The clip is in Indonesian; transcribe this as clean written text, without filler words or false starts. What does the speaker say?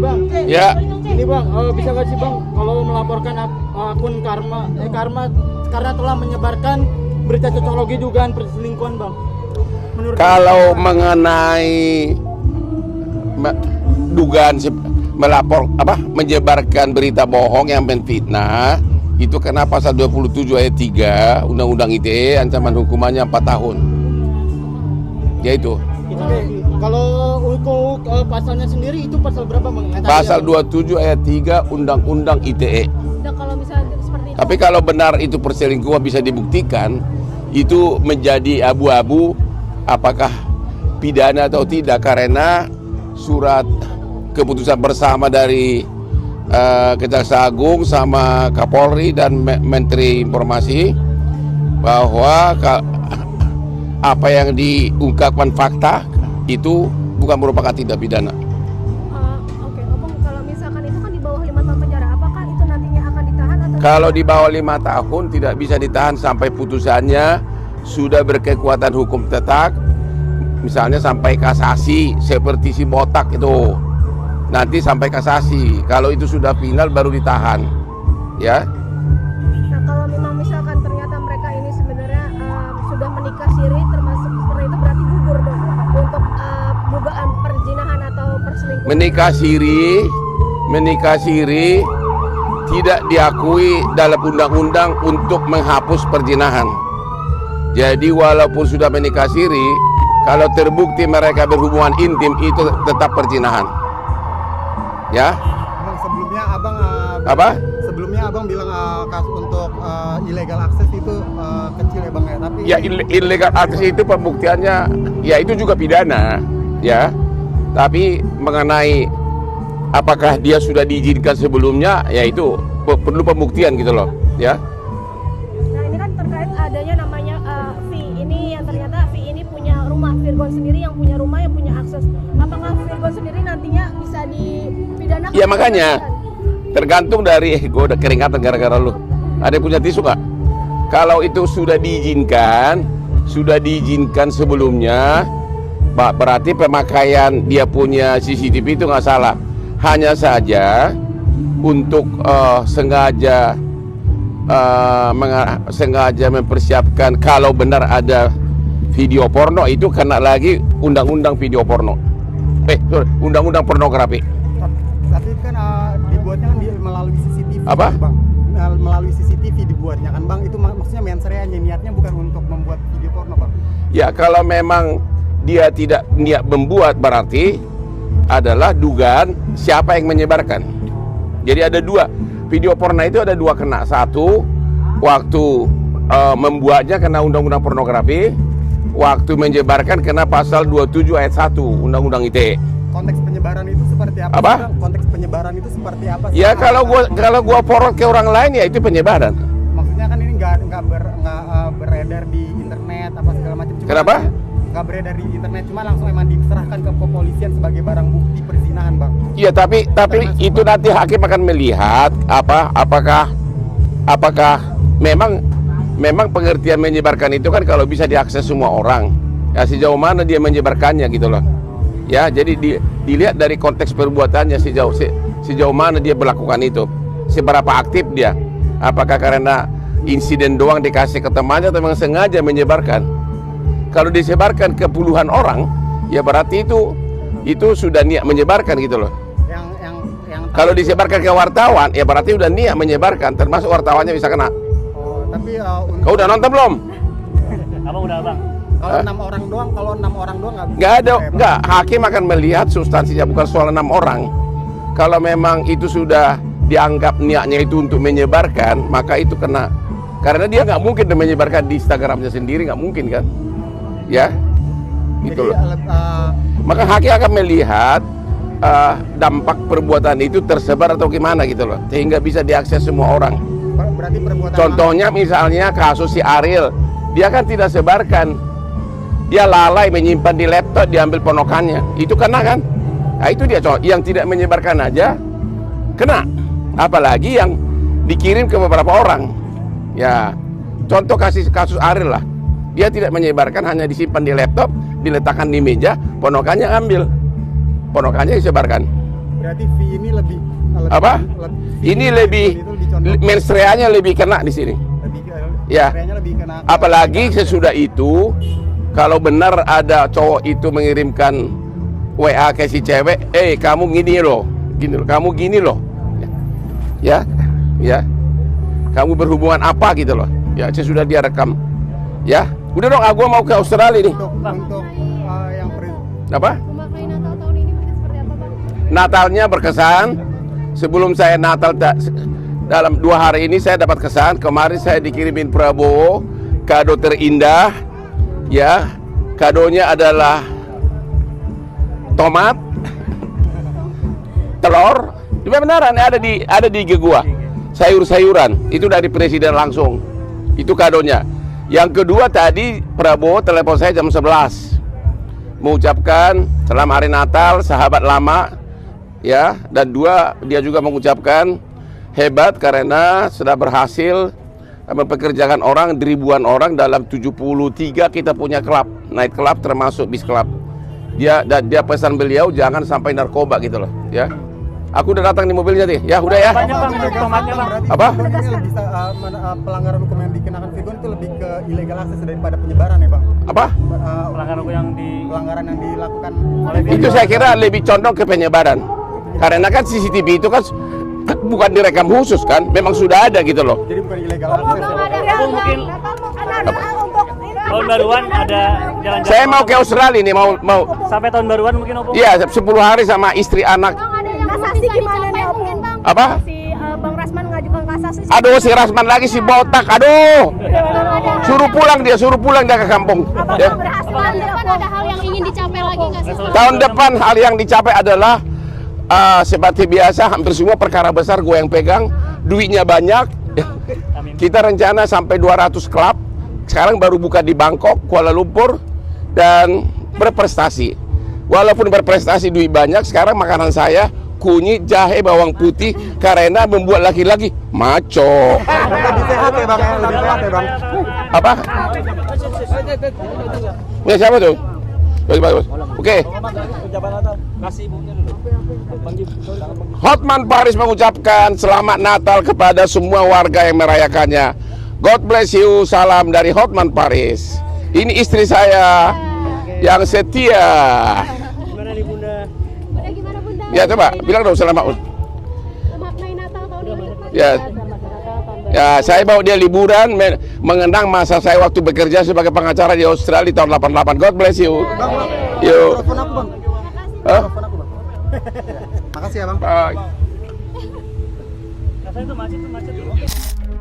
Bang. Ya. Ini Bang, bisa nggak sih Bang kalau melaporkan akun Karma karena telah menyebarkan berita cocokologi dugaan perselingkuhan Bang? Menurut Kalau mengenai dugaan menyebarkan berita bohong yang menfitnah, itu kena pasal 27 ayat 3 Undang-Undang ITE, ancaman hukumannya 4 tahun. Yaitu Oke, kalau untuk pasalnya sendiri itu pasal berapa Bang? pasal 27 ayat 3 Undang-Undang ITE. Nah, kalau misalnya seperti itu, Tapi kalau benar itu perselingkuhan bisa dibuktikan, itu menjadi abu-abu apakah pidana atau tidak, karena surat keputusan bersama dari Kejaksaan Agung sama Kapolri dan Menteri Informasi bahwa apa yang diungkapkan fakta itu bukan merupakan tindak pidana. oke, Opung, kalau misalkan itu kan di bawah 5 tahun penjara, apakah itu nantinya akan ditahan atau Kalau di bawah 5 tahun tidak bisa ditahan sampai putusannya sudah berkekuatan hukum tetap, misalnya sampai kasasi seperti si botak itu, nanti sampai kasasi. Kalau itu sudah final baru ditahan, ya. Nah, kalau memang misalkan ternyata mereka ini sebenarnya sudah menikah siri, termasuk seperti itu, berarti gugur dong untuk dugaan perzinahan atau perselingkuhan. Menikah siri tidak diakui dalam undang-undang untuk menghapus perzinahan. Jadi walaupun sudah menikah siri, kalau terbukti mereka berhubungan intim itu tetap perzinahan. Ya. Bang, sebelumnya abang Apa? sebelumnya abang bilang kasus untuk illegal akses itu kecil ya bang ya, tapi Ya illegal akses itu pembuktiannya ya itu juga pidana, ya. Tapi mengenai apakah dia sudah diizinkan sebelumnya, ya itu perlu pembuktian gitu loh, ya. Nah, ini kan terkait adanya namanya V ini, yang ternyata V ini punya rumah, Virgon sendiri yang punya rumah, yang punya akses. Apakah Virgon sendiri nantinya bisa dipidanakan? Ya makanya tergantung dari gue udah keringatan gara-gara lu. Ada yang punya tisu nggak? Kalau itu sudah diizinkan sebelumnya, berarti pemakaian dia punya CCTV itu nggak salah. Hanya saja untuk sengaja mempersiapkan kalau benar ada video porno, itu kena lagi undang-undang video porno. Undang-undang pornografi. tapi kan dibuatnya kan melalui CCTV. Apa? Bang, melalui CCTV dibuatnya kan bang, itu maksudnya mensreanya, niatnya bukan untuk membuat video porno bang. Ya kalau memang dia tidak niat membuat, berarti adalah dugaan siapa yang menyebarkan. Jadi ada dua, video porno itu ada dua kena. Satu, waktu membuatnya kena undang-undang pornografi. Waktu menyebarkan kena pasal 27 ayat 1 Undang-Undang ITE. Konteks penyebaran itu seperti apa? Apa? Sih, Bang? Konteks penyebaran itu seperti apa? Sih, Ya Bang? kalau gua forward ke orang lain ya itu penyebaran. Maksudnya kan ini nggak beredar di internet apa segala macam. Cuma Kenapa? Nggak beredar di internet, cuma langsung emang diserahkan ke kepolisian sebagai barang bukti perzinahan bang. Iya tapi itu nanti hakim akan melihat apakah memang pengertian menyebarkan itu kan kalau bisa diakses semua orang. Ya sejauh mana dia menyebarkannya gitu loh. Ya, jadi dilihat dari konteks perbuatannya sejauh mana dia melakukan itu. Seberapa aktif dia. Apakah karena insiden doang dikasih ke temannya atau memang sengaja menyebarkan. Kalau disebarkan ke puluhan orang, ya berarti itu sudah niat menyebarkan gitu loh. Yang Kalau disebarkan ke wartawan, ya berarti udah niat menyebarkan, termasuk wartawannya bisa kena. tapi Kau udah nonton belum? Abang udah Bang. kalau 6 orang doang, nggak bisa. Nggak ada, nggak. Hakim akan melihat substansinya, bukan soal 6 orang. Kalau memang itu sudah dianggap niatnya itu untuk menyebarkan, maka itu kena. Karena dia nggak mungkin menyebarkan di Instagramnya sendiri, nggak mungkin kan? Ya, gitu loh. Maka hakim akan melihat dampak perbuatan itu tersebar atau gimana gitu loh, sehingga bisa diakses semua orang. Berarti perbuatan. Contohnya misalnya kasus si Ariel, dia kan tidak sebarkan, dia lalai menyimpan di laptop, diambil ponokannya, itu kena kan? Nah itu dia yang tidak menyebarkan aja kena, apalagi yang dikirim ke beberapa orang. Ya, contoh kasus Ariel lah, dia tidak menyebarkan, hanya disimpan di laptop, diletakkan di meja, ponokannya ambil, ponokannya disebarkan. Berarti V ini lebih Apa? V Ini lebih condong, menstruanya lebih kena di sini. Ya. menstruanya lebih kena ke- Apalagi sesudah itu, kalau benar ada cowok itu mengirimkan WA ke si cewek, kamu gini loh, kamu gini loh, ya, kamu berhubungan apa gitu loh, ya sesudah dia rekam, ya, udah dong, aku mau ke Australia nih, untuk yang apa? Memakai Natal tahun ini mungkin seperti apa, Bang? Natalnya berkesan. Sebelum saya Natal dalam 2 hari ini saya dapat kesan. Kemarin saya dikirimin Prabowo kado terindah, ya, kadonya adalah tomat, telur. Cuma beneran ada di IG gua. Sayur-sayuran itu dari presiden langsung. Itu kadonya. Yang kedua tadi Prabowo telepon saya jam 11 mengucapkan selamat hari Natal sahabat lama, ya, dan 2 dia juga mengucapkan hebat karena sudah berhasil mempekerjakan orang ribuan orang dalam 73 kita punya klub, night club termasuk bis club. Dia pesan beliau jangan sampai narkoba gitu loh, ya. Aku udah datang di mobilnya nih. Ya, udah ya. Banyak Bang, untuk tomatnya Bang. Apa? Pelanggaran hukum yang dikenakan Virgon itu lebih ke illegal access daripada penyebaran ya bang. Apa? Pelanggaran hukum yang Pelanggaran yang dilakukan Itu saya kira lebih condong ke penyebaran. Karena kan CCTV itu kan bukan direkam khusus kan, memang sudah ada gitu loh. jadi bukan illegal access ya, Bang. mungkin Ada untuk tahun baruan ada jalan-jalan. Saya mau ke Australia nih, mau Sampai tahun baruan mungkin Opung. iya 10 hari sama istri anak. kasasi gimana nih, Opung? Apa? Si Bang Rasman mengajukan kasasi. Aduh, si Rasman lagi si botak. Aduh. Suruh pulang dia ke kampung. Ya. Ada hal yang ingin dicapai lagi nggak sih? Tahun depan hal yang dicapai adalah seperti biasa hampir semua perkara besar gue yang pegang, duitnya banyak. Kita rencana sampai 200 klub. Sekarang baru buka di Bangkok, Kuala Lumpur, dan berprestasi. Walaupun berprestasi duit banyak, sekarang makanan saya kunyit, jahe, bawang putih karena membuat laki-laki maco. Lebih sehat ya bang, lebih sehat ya bang. Apa? Ya siapa tuh? Bagus. Oke. Hotman Paris mengucapkan selamat Natal kepada semua warga yang merayakannya. God bless you, salam dari Hotman Paris. Ini istri saya yang setia. Bunda gimana Bunda? Ya coba bilang dong selamat. Memaknai Natal tahun ini. Ya. Ya, saya bawa dia liburan mengenang masa saya waktu bekerja sebagai pengacara di Australia tahun 88. God bless you. Yuk. Telepon aku bang. Hah? Telepon aku bang. Makasih ya bang. Bye. Rasanya itu macet.